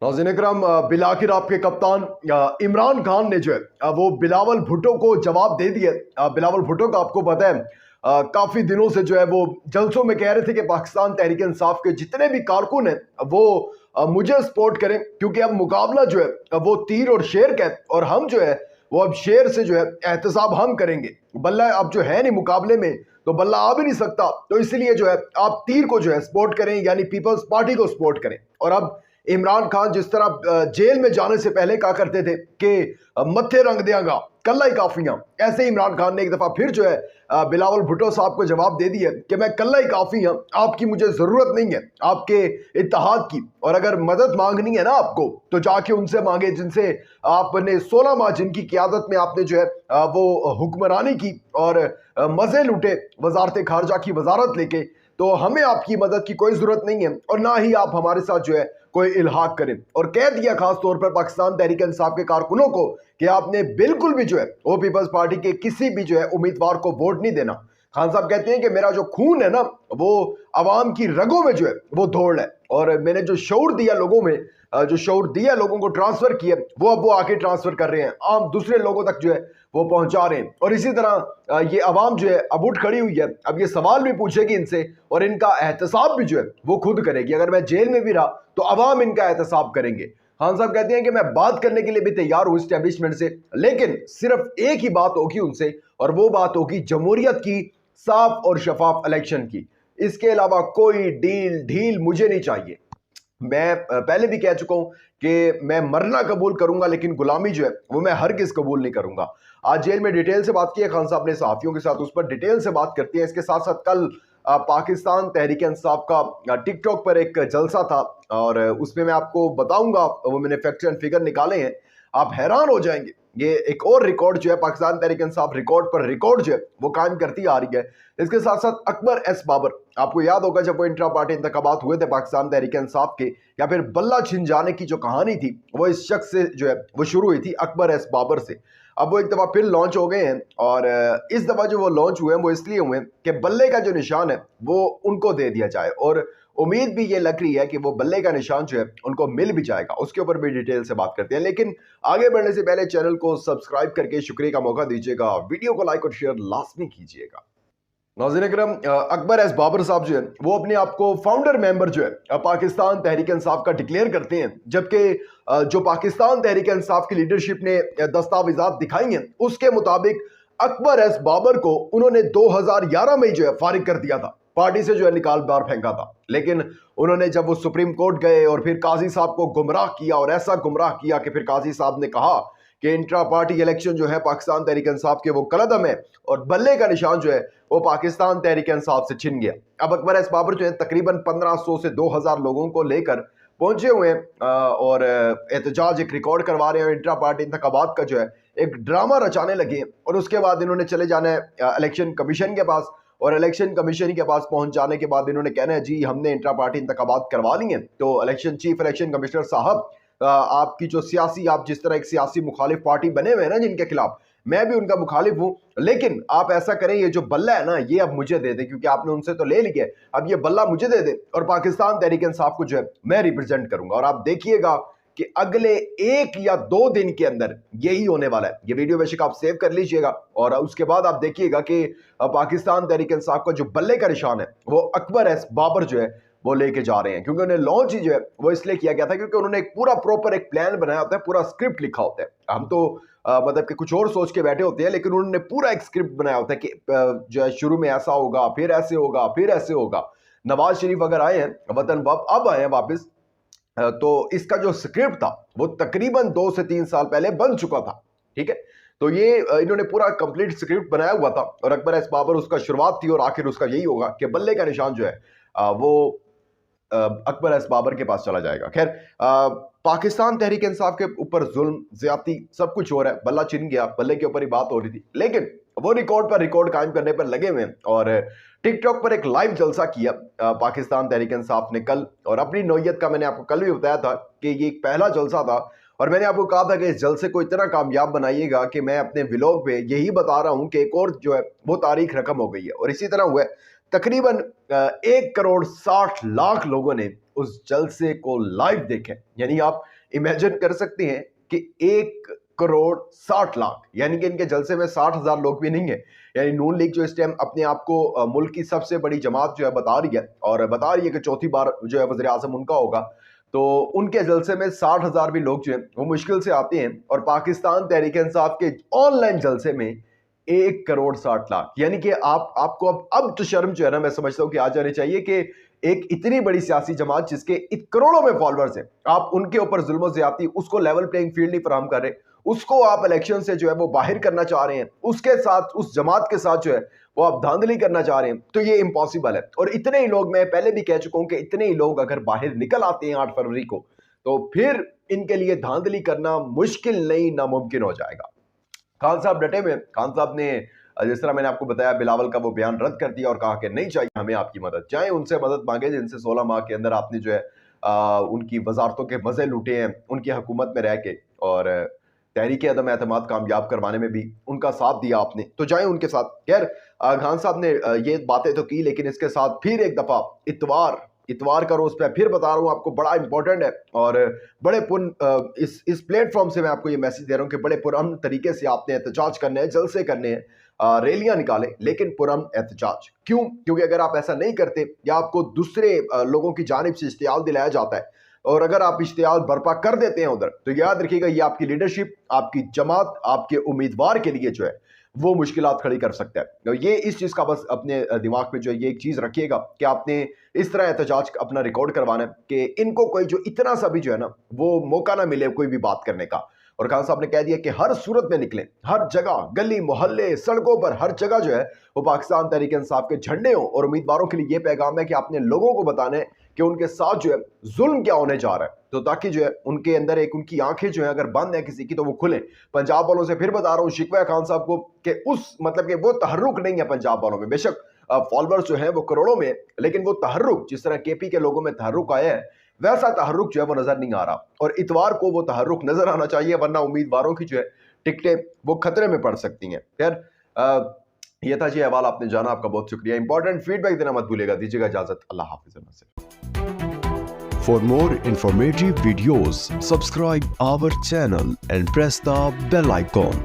नाज़रीन इकराम, बिलाखिर आपके कप्तान इमरान खान ने जो है वो बिलावल भुट्टो को जवाब दे दिया। बिलावल भुट्टो का आपको पता है काफी दिनों से जो है वो जलसों में कह रहे थे कि पाकिस्तान तहरीक इंसाफ के जितने भी कारकुन हैं वो मुझे सपोर्ट करें, क्योंकि अब मुकाबला जो है वो तीर और शेर का है और हम जो है वो अब शेर से जो है एहतसाब हम करेंगे। बल्ला अब जो है नहीं मुकाबले में, तो बल्ला आ भी नहीं सकता, तो इसलिए जो है आप तीर को जो है सपोर्ट करें, यानी पीपल्स पार्टी को सपोर्ट करें। और अब इमरान खान जिस तरह जेल में जाने से पहले कहा करते थे कि मत्थे रंग देगा कल्ला ही काफियां, ऐसे इमरान खान ने एक दफा फिर जो है बिलावल भुट्टो साहब को जवाब दे दिया कि मैं कल्ला ही काफी हूं, आपकी मुझे जरूरत नहीं है आपके इत्तेहाद की, और अगर मदद मांगनी है ना आपको तो जाके उनसे मांगे जिनसे आपने 16 माह जिनकी क़यादत में आपने जो है वो हुक्मरानी की और मजे लूटे वजारत खारजा की वजारत लेके। तो हमें आपकी मदद की कोई जरूरत नहीं है और ना ही आप हमारे साथ जो है कोई इल्हाक करें। और कह दिया खास तौर पर पाकिस्तान तहरीक इंसाफ के कारकुनों को कि आपने बिल्कुल भी जो है वो पीपल्स पार्टी के किसी भी जो है उम्मीदवार को वोट नहीं देना। खान साहब कहते हैं कि मेरा जो खून है ना वो अवाम की रगों में जो है वो दौड़ है, और मैंने जो शऊर दिया लोगों में, जो शऊर दिया लोगों को ट्रांसफर किया, वो अब वो आके ट्रांसफर कर रहे हैं, आम दूसरे लोगों तक जो है वो पहुंचा रहे हैं। और इसी तरह ये अवाम जो है अब उठ खड़ी हुई है, अब ये सवाल भी पूछेगी इनसे और इनका एहतसाब भी जो है वो खुद करेगी। अगर मैं जेल में भी रहा तो अवाम इनका एहतसाब करेंगे। खान साहब कहते हैं कि मैं बात करने के लिए भी तैयार हूं इस्टेब्लिशमेंट से, लेकिन सिर्फ एक ही बात होगी उनसे, और वो बात होगी जमहूरियत की साफ और शफाफ इलेक्शन की। इसके अलावा कोई डील ढील मुझे नहीं चाहिए। मैं पहले भी कह चुका हूं कि मैं मरना कबूल करूंगा, लेकिन गुलामी जो है वो मैं हरगिज कबूल नहीं करूंगा। आज जेल में डिटेल से बात की है खान साहब ने सहाफियों के साथ, उस पर डिटेल से बात करते हैं। इसके साथ साथ कल पाकिस्तान तहरीक इंसाफ का टिकटॉक पर एक जलसा था और उसमें मैं आपको बताऊंगा, वो मैंने फैक्ट एंड फिगर निकाले हैं, आप हैरान हो जाएंगे। ये एक और रिकॉर्ड जो है पाकिस्तान तहरीक इंसाफ रिकॉर्ड पर रिकॉर्ड जो है वो कायम करती आ रही है। इसके साथ साथ अकबर एस बाबर, आपको याद होगा जब वो इंट्रा पार्टी इंतखाबात हुए थे पाकिस्तान तहरीक इंसाफ के, या फिर बल्ला छिन जाने की जो कहानी थी वो इस शख्स से जो है वो शुरू हुई थी, अकबर एस बाबर से। अब वो एक दफा फिर लॉन्च हो गए हैं और इस दफा जो वो लॉन्च हुए हैं वो इसलिए हुए हैं कि बल्ले का जो निशान है वो उनको दे दिया जाए, और उम्मीद भी ये लग रही है कि वो बल्ले का निशान जो है उनको मिल भी जाएगा। उसके ऊपर भी डिटेल से बात करते हैं, लेकिन आगे बढ़ने से पहले चैनल को सब्सक्राइब करके शुक्रिया का मौका दीजिएगा, वीडियो को लाइक और शेयर लाजमी कीजिएगा। नाज़रीन अकरम, अकबर एस बाबर साहब जो है वो अपने आप को फाउंडर मेंबर जो है पाकिस्तान तहरीक इंसाफ का डिक्लेयर करते हैं, जबकि जो पाकिस्तान तहरीक इंसाफ की लीडरशिप ने दस्तावेजात दिखाई हैं उसके मुताबिक अकबर एस बाबर को उन्होंने 2011 में जो है फारिग कर दिया था, पार्टी से जो है निकाल बार फेंका था। लेकिन उन्होंने जब वो सुप्रीम कोर्ट गए और फिर काजी साहब को गुमराह किया, और ऐसा गुमराह किया कि फिर काजी साहब ने कहा कि इंट्रा पार्टी इलेक्शन जो है पाकिस्तान तहरीक इंसाफ के वो कलदम है और बल्ले का निशान जो है वो पाकिस्तान तहरीक इंसाफ से छिन गया। अब अकबर एस बाबर जो है तकरीबन 1500 से 2000 लोगों को लेकर पहुंचे हुए हैं और एहतजाज एक रिकॉर्ड करवा रहे हैं। इंट्रा पार्टी इंतखाबात का जो है एक ड्रामा रचाने लगे और उसके बाद इन्होंने चले जाना है इलेक्शन कमीशन के पास, और इलेक्शन कमीशन के पास पहुंच जाने के बाद इन्होंने कहना है जी हमने इंट्रा पार्टी इंतखाबात करवा ली हैं। तो इलेक्शन चीफ इलेक्शन कमिश्नर साहब, आपकी जो सियासी, आप जिस तरह एक सियासी मुखालिफ पार्टी बने हुए हैं ना जिनके खिलाफ, मैं भी उनका मुखालिफ हूं, लेकिन आप ऐसा करें ये जो बल्ला है ना ये अब मुझे दे दे, क्योंकि आपने उनसे तो ले लिया, अब ये बल्ला मुझे दे दे और पाकिस्तान तहरीक इंसाफ को जो है मैं रिप्रेजेंट करूंगा। और आप देखिएगा कि अगले 1 या 2 दिन के अंदर यही होने वाला है। ये वीडियो बेशक आप सेव कर लीजिएगा और उसके बाद आप देखिएगा कि पाकिस्तान तहरीक इंसाफ का जो बल्ले का निशान है वो अकबर एस बाबर जो है वो लेके जा रहे हैं, क्योंकि उन्हें लॉन्च ही जो है वो इसलिए किया गया था क्योंकि उन्होंने एक पूरा प्रॉपर एक प्लान बनाया होता है, पूरा स्क्रिप्ट लिखा होता है। हम तो मतलब कि कुछ और सोच के बैठे होते हैं, लेकिन उन्होंने पूरा एक स्क्रिप्ट बनाया होता है कि जो है शुरू में ऐसा होगा, फिर ऐसे होगा, फिर ऐसे होगा। नवाज शरीफ अगर आए हैं वतन अब आए हैं वापस, तो इसका जो स्क्रिप्ट था वो तकरीबन 2 से 3 साल पहले बन चुका था, ठीक है। तो ये इन्होंने पूरा कंप्लीट स्क्रिप्ट बनाया हुआ था और अकबर एस बाबर उसका शुरुआत थी और आखिर उसका यही होगा कि बल्ले का निशान जो है वो अकबर एस बाबर के पास चला जाएगा। खैर, पाकिस्तान तहरीक इंसाफ के ऊपर जुल्म, ज्यादती सब कुछ हो रहा है, बल्ला छिन गया, बल्ले के ऊपर ही बात हो रही थी, लेकिन वो रिकॉर्ड पर रिकॉर्ड कायम करने पर लगे हुए हैं और टिकटॉक पर एक लाइव जलसा किया पाकिस्तान तहरीक इंसाफ ने कल। और अपनी नौयत का मैंने आपको कल भी बताया था कि ये एक पहला जलसा था और मैंने आपको कहा था कि इस जलसे को इतना कामयाब बनाइएगा कि मैं अपने व्लॉग पे यही बता रहा हूं कि एक और जो है वो तारीख रकम हो गई है। और इसी तरह हुआ है, तकरीबन 1,60,00,000 लोगों ने उस जलसे को लाइव देखा। यानी आप इमेजिन कर सकते हैं कि 1,60,00,000, यानी कि इनके जलसे में 60,000 लोग भी नहीं है। यानी नून लीग जो इस टाइम अपने आप को मुल्क की सबसे बड़ी जमात जो है बता रही है, और बता रही है कि चौथी बार जो है वज़ीर आज़म उनका होगा, तो उनके जलसे में 60,000 भी लोग जो है वो मुश्किल से आते हैं। और पाकिस्तान तहरीक इंसाफ के ऑनलाइन जलसे में 1,60,00,000, यानी कि आपको अब तो शर्म जो है ना, मैं समझता हूं कि आ जानी चाहिए कि एक इतनी बड़ी सियासी जमात जिसके करोड़ों में फॉलोअर्स हैं, आप उनके ऊपर जुल्म और ज्यादती, उसको लेवल प्लेइंग फील्ड नहीं फराहम कर रहे, उसको आप इलेक्शन से जो है वो बाहर करना चाह रहे हैं, उसके साथ उस जमात के साथ जो है वो आप धांधली करना चाह रहे हैं, तो ये इम्पॉसिबल है। और इतने ही लोग, मैं पहले भी कह चुका हूं कि इतने ही लोग अगर बाहर निकल आते हैं 8 फरवरी को, तो फिर इनके लिए धांधली करना मुश्किल नहीं, नामुमकिन हो जाएगा। खान साहब डटे हुए। खान साहब ने जिस तरह मैंने आपको बताया, बिलावल का वो बयान रद्द कर दिया और कहा कि नहीं चाहिए हमें आपकी मदद, चाहे उनसे मदद मांगे जिनसे 16 माह के अंदर आपने जो है उनकी वजारतों के मजे लूटे हैं उनकी हुकूमत में रह के, और तहरीक अदम एतमाद कामयाब करवाने में भी उनका साथ दिया आपने, तो जाए उनके साथ। खैर, खान साहब ने ये बातें तो की, लेकिन इसके साथ फिर एक दफा इतवार का रोज पे फिर बता रहा हूँ आपको, बड़ा इंपॉर्टेंट है, और बड़े इस प्लेटफॉर्म से मैं आपको ये मैसेज दे रहा हूँ कि बड़े पुरअमन तरीके से आपने एहतजाज करने हैं, जलसे करने हैं, रैलियां निकाले, लेकिन पुरअमन एहतजाज। क्यों? क्योंकि अगर आप ऐसा नहीं करते या आपको दूसरे लोगों की जानिब से इश्तियाल दिलाया जाता है, और अगर आप इश्तियाल बर्पा कर देते हैं उधर, तो याद रखिएगा ये आपकी लीडरशिप, आपकी जमात, आपके उम्मीदवार के लिए जो है वो मुश्किलात खड़ी कर सकता है। तो ये इस चीज़ का बस अपने दिमाग में जो है ये एक चीज़ रखिएगा कि आपने इस तरह एहतजाज अपना रिकॉर्ड करवाना है कि इनको कोई जो इतना सा भी जो है ना वो मौका ना मिले कोई भी बात करने का। और खान साहब ने कह दिया कि हर सूरत में निकलें, हर जगह, गली मोहल्ले, सड़कों पर, हर जगह जो है वो पाकिस्तान तहरीक इंसाफ के झंडे हों। और उम्मीदवारों के लिए ये पैगाम है कि आपने लोगों को बताना है कि उनके साथ जो है जुल्म क्या होने जा रहा है, तो ताकि जो है उनके अंदर एक, उनकी आंखें जो है अगर बंद है किसी की तो वो खुलें। पंजाब वालों से फिर बता रहा हूँ, शिकवा है खान साहब को कि उस मतलब कि वो तहर्रुक नहीं है पंजाब वालों में। बेशक फॉलोअर्स जो है वो करोड़ों में, लेकिन वो तहर्रुक जिस तरह केपी के लोगों में तहर्रुक आया है, वैसा तहर्रुक जो है वो नजर नहीं आ रहा। और इतवार को वो तहर्रुक नजर आना चाहिए, वरना उम्मीदवारों की जो है टिकटें वो खतरे में पड़ सकती हैं। खैर, ये था जी अहवाल, आपने जाना, आपका बहुत शुक्रिया। इंपॉर्टेंट फीडबैक देना मत भूलिएगा। दीजिएगा इजाजत, अल्लाह हाफिज़। For more informative videos, subscribe our channel and press the bell icon.